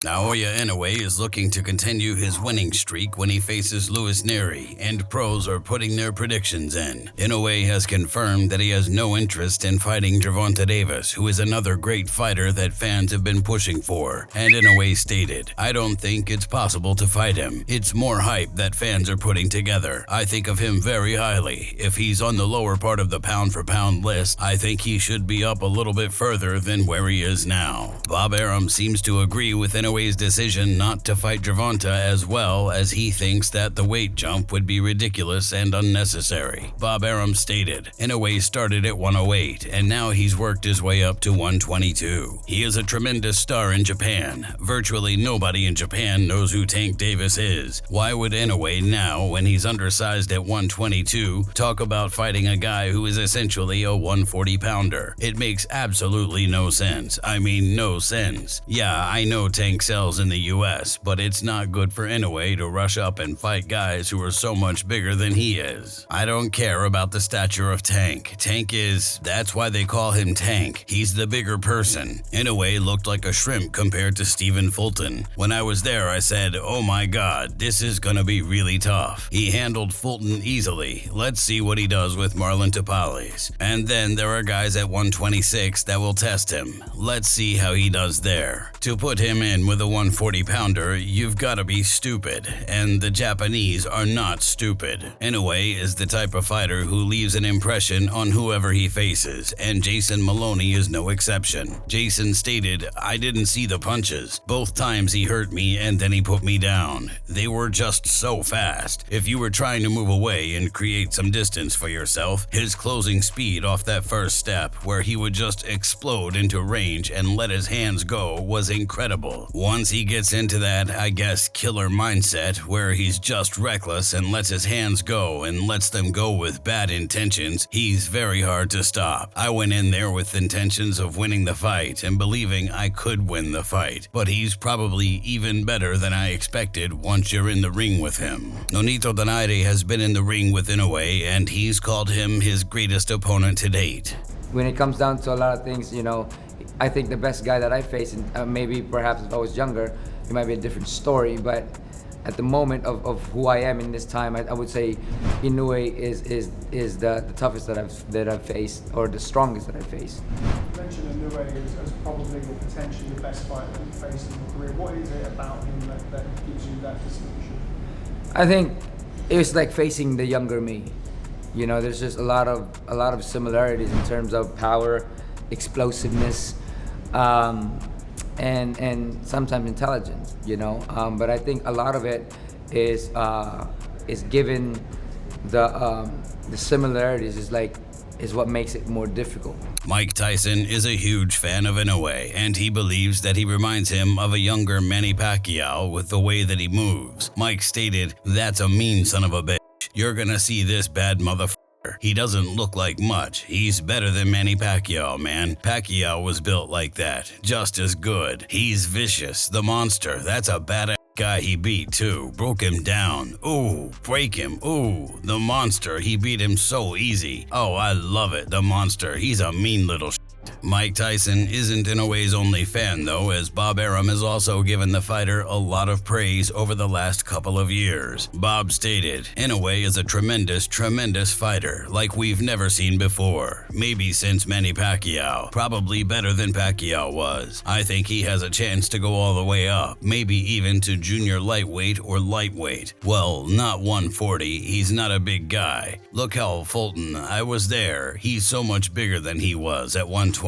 Naoya Inoue is looking to continue his winning streak when he faces Nery, and pros are putting their predictions in. Inoue has confirmed that he has no interest in fighting Gervonta Davis, who is another great fighter that fans have been pushing for. And Inoue stated, "I don't think it's possible to fight him. It's more hype that fans are putting together. I think of him very highly. If he's on the lower part of the pound-for-pound list, I think he should be up a little bit further than where he is now." Bob Arum seems to agree with Inoue's decision not to fight Gervonta, as well as he thinks that the weight jump would be ridiculous and unnecessary. Bob Arum stated, "Inoue started at 108 and now he's worked his way up to 122. He is a tremendous star in Japan. Virtually nobody in Japan knows who Tank Davis is. Why would Inoue now, when he's undersized at 122, talk about fighting a guy who is essentially a 140 pounder? It makes absolutely no sense. I mean, no sense. Yeah, I know Tank sells in the US, but it's not good for Inoue to rush up and fight guys who are so much bigger than he is. I don't care about the stature of Tank. That's why they call him Tank. He's the bigger person. Inoue looked like a shrimp compared to Stephen Fulton. When I was there, I said, oh my god, this is gonna be really tough. He handled Fulton easily. Let's see what he does with Marlon Tapales. And then there are guys at 126 that will test him. Let's see how he does there. To put him in with a 140 pounder, you've gotta be stupid, and the Japanese are not stupid. Inoue is the type of fighter who leaves an impression on whoever he faces, and Jason Maloney is no exception. Jason stated, "I didn't see the punches. Both times he hurt me and then he put me down. They were just so fast. If you were trying to move away and create some distance for yourself, his closing speed off that first step, where he would just explode into range and let his hands go, was incredible. Once he gets into that, I guess, killer mindset where he's just reckless and lets his hands go and lets them go with bad intentions, he's very hard to stop. I went in there with intentions of winning the fight and believing I could win the fight, but he's probably even better than I expected once you're in the ring with him." Nonito Donaire has been in the ring with Inoue, and he's called him his greatest opponent to date. When it comes down to a lot of things, I think the best guy that I faced, and maybe perhaps if I was younger, it might be a different story, but at the moment of who I am in this time, I would say Inoue is the toughest that I've faced, or the strongest that I've faced. You mentioned Inoue as probably or potentially the best fighter that you faced in your career. What is it about him that gives you that distinction? I think it was like facing the younger me. There's just a lot of similarities in terms of power, explosiveness, and sometimes intelligence, but I think a lot of it is given the similarities is what makes it more difficult. Mike Tyson is a huge fan of Inoue, and he believes that he reminds him of a younger Manny Pacquiao with the way that he moves. Mike stated, "That's a mean son of a bitch. You're gonna see this bad motherfucker. He doesn't look like much. He's better than Manny Pacquiao, man. Pacquiao was built like that. Just as good. He's vicious. The monster. That's a badass guy he beat, too. Broke him down. Ooh, break him. Ooh, the monster. He beat him so easy. Oh, I love it. The monster. He's a mean little Mike Tyson isn't Inoue's only fan, though, as Bob Arum has also given the fighter a lot of praise over the last couple of years. Bob stated, "Inoue is a tremendous, tremendous fighter, like we've never seen before. Maybe since Manny Pacquiao. Probably better than Pacquiao was. I think he has a chance to go all the way up, maybe even to junior lightweight or lightweight. Well, not 140, he's not a big guy. Look how Fulton, I was there, he's so much bigger than he was at 122.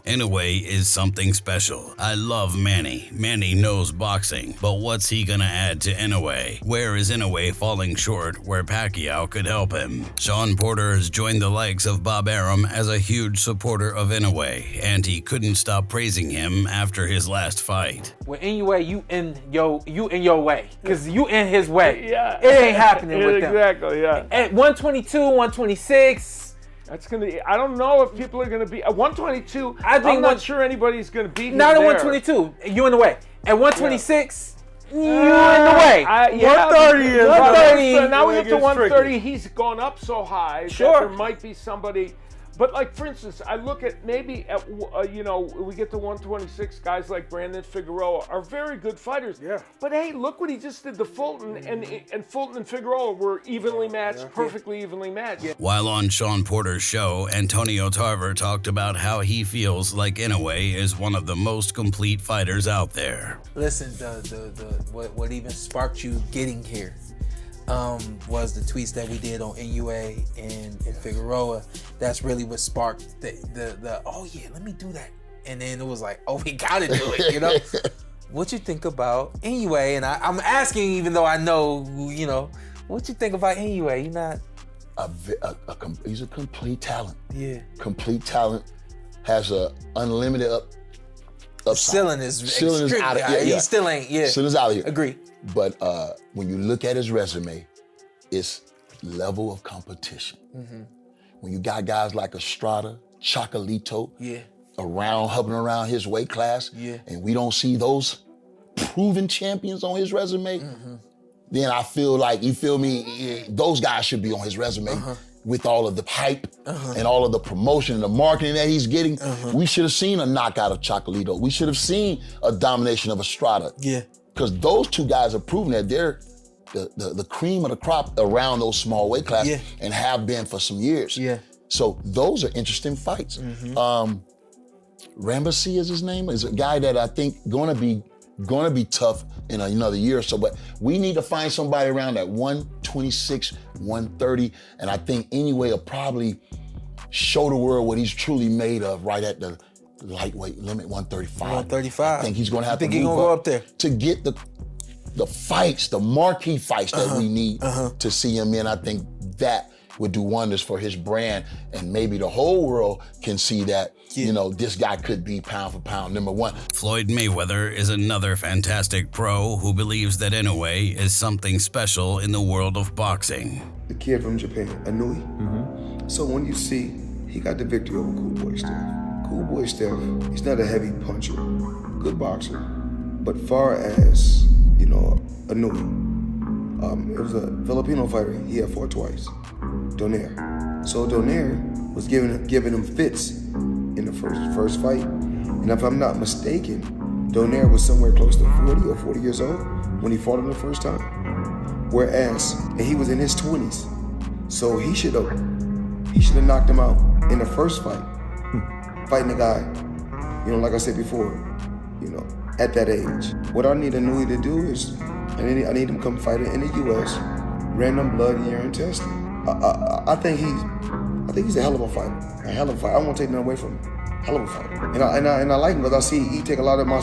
Inoue is something special. I love Manny. Manny knows boxing, but what's he gonna add to Inoue? Where is Inoue falling short where Pacquiao could help him?" Sean Porter has joined the likes of Bob Arum as a huge supporter of Inoue, and he couldn't stop praising him after his last fight. With Inoue, you in your way, because you in his way. Yeah. It ain't happening with them. Exactly, yeah. At 122, 126. That's gonna. I don't know if people are gonna be at 122. I'm not sure anybody's gonna beat him. Not at there. 122. You in the way. At 126, you in the way. 130 is 130. So now we get to 130. Tricky. He's gone up so high Sure. that there might be somebody But like, for instance, I look at maybe at we get to 126, guys like Brandon Figueroa are very good fighters. Yeah. But hey, look what he just did to Fulton, and Fulton and Figueroa were evenly matched, perfectly evenly matched. Yeah. While on Sean Porter's show, Antonio Tarver talked about how he feels like Inoue is one of the most complete fighters out there. Listen, what even sparked you getting here was the tweets that we did on Inoue and Figueroa. That's really what sparked the oh yeah, let me do that. And then it was like, oh, we gotta do it, you know? What you think about Inoue? And I'm asking, even though I know, you know, what you think about Inoue? You're not... He's a complete talent. Yeah. Complete talent, has a unlimited upside. Ceiling is out of here. He still ain't, Ceiling's out of here. Agree. But when you look at his resume, it's level of competition. Mm-hmm. When you got guys like Estrada, Chocolito, hovering around his weight class, and we don't see those proven champions on his resume, then I feel like, you feel me, those guys should be on his resume with all of the hype and all of the promotion and the marketing that he's getting. We should have seen a knockout of Chocolito. We should have seen a domination of Estrada. Yeah. Because those two guys have proven that they're the cream of the crop around those small weight classes and have been for some years. Yeah. So those are interesting fights. Rambasi is his name, is a guy that I think gonna be tough in another year or so, but we need to find somebody around that 126, 130, and I think Inoue will probably show the world what he's truly made of right at the lightweight limit, 135. 135. I think he's gonna have to think he's move gonna go up there to get the fights, the marquee fights that we need to see him in. I think that would do wonders for his brand, and maybe the whole world can see that, you know, this guy could be pound for pound #1. Floyd Mayweather is another fantastic pro who believes that Inoue is something special in the world of boxing. The kid from Japan, Inoue. So when you see, he got the victory over Cool Boy Steph. Cool Boy Steph, he's not a heavy puncher, good boxer, but far as, you know, Inoue, it was a Filipino fighter, he had fought twice, Donaire. So Donaire was giving him fits in the first fight. And if I'm not mistaken, Donaire was somewhere close to 40 or 40 years old when he fought him the first time. Whereas, and he was in his 20s. So he should have knocked him out in the first fight. Fighting a guy, you know, like I said before, you know, at that age. What I need Inoue to do is, I need him to come fight in the US, random blood, urine testing. I think he's a hell of a fighter. A hell of a fighter. I won't take nothing away from him. Hell of a fighter. And I like him because I see he take a lot of my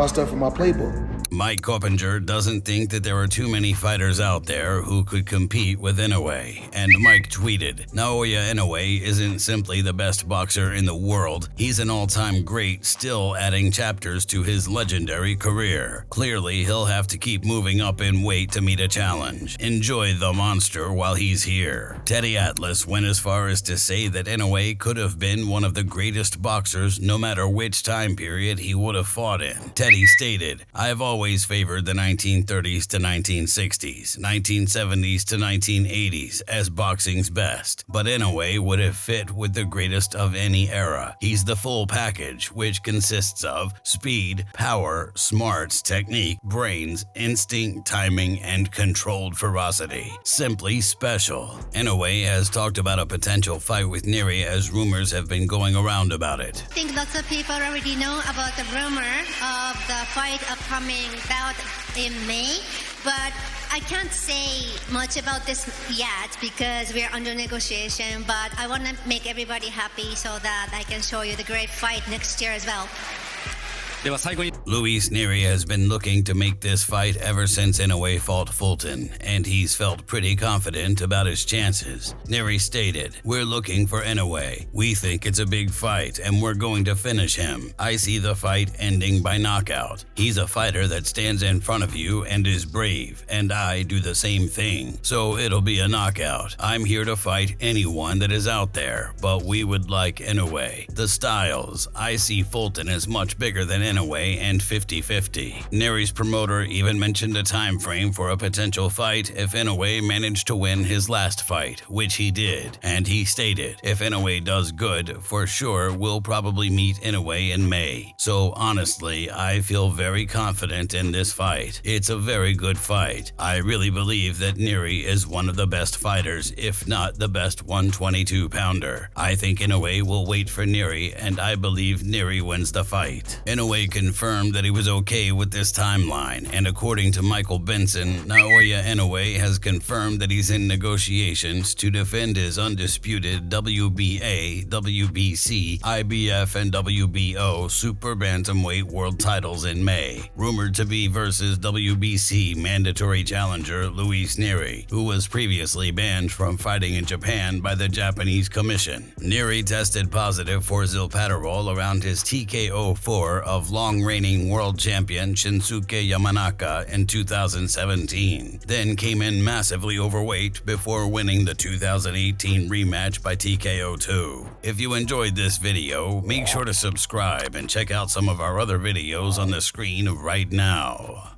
stuff from my playbook. Mike Coppinger doesn't think that there are too many fighters out there who could compete with Inoue, and Mike tweeted, "Naoya Inoue isn't simply the best boxer in the world, he's an all-time great, still adding chapters to his legendary career. Clearly, he'll have to keep moving up in weight to meet a challenge. Enjoy the monster while he's here." Teddy Atlas went as far as to say that Inoue could have been one of the greatest boxers no matter which time period he would have fought in. Teddy stated, "I have always favored the 1930s to 1960s, 1970s to 1980s as boxing's best, but Inoue would have fit with the greatest of any era. He's the full package, which consists of speed, power, smarts, technique, brains, instinct, timing, and controlled ferocity. Simply special." Inoue has talked about a potential fight with Nery as rumors have been going around about it. I think lots of people already know about the rumor of the fight upcoming bout in May, but I can't say much about this yet because we're under negotiation, but I want to make everybody happy so that I can show you the great fight next year as well. Luis Nery has been looking to make this fight ever since Inoue fought Fulton, and he's felt pretty confident about his chances. Nery stated, "We're looking for Inoue. We think it's a big fight, and we're going to finish him. I see the fight ending by knockout. He's a fighter that stands in front of you and is brave, and I do the same thing. So it'll be a knockout. I'm here to fight anyone that is out there, but we would like Inoue. The styles, I see Fulton as much bigger than Inoue. Inoue and 50-50. Nery's promoter even mentioned a time frame for a potential fight if Inoue managed to win his last fight, which he did, and he stated, if Inoue does good, for sure we'll probably meet Inoue in May. So honestly, I feel very confident in this fight. It's a very good fight. I really believe that Nery is one of the best fighters, if not the best 122-pounder. I think Inoue will wait for Nery, and I believe Nery wins the fight. Inoue confirmed that he was okay with this timeline, and according to Michael Benson, Naoya Inoue has confirmed that he's in negotiations to defend his undisputed WBA, WBC, IBF, and WBO Super Bantamweight World titles in May, rumored to be versus WBC mandatory challenger Luis Nery, who was previously banned from fighting in Japan by the Japanese Commission. Nery tested positive for Zilpaterol around his TKO4 of long-reigning world champion Shinsuke Yamanaka in 2017, then came in massively overweight before winning the 2018 rematch by TKO2. If you enjoyed this video, make sure to subscribe and check out some of our other videos on the screen right now.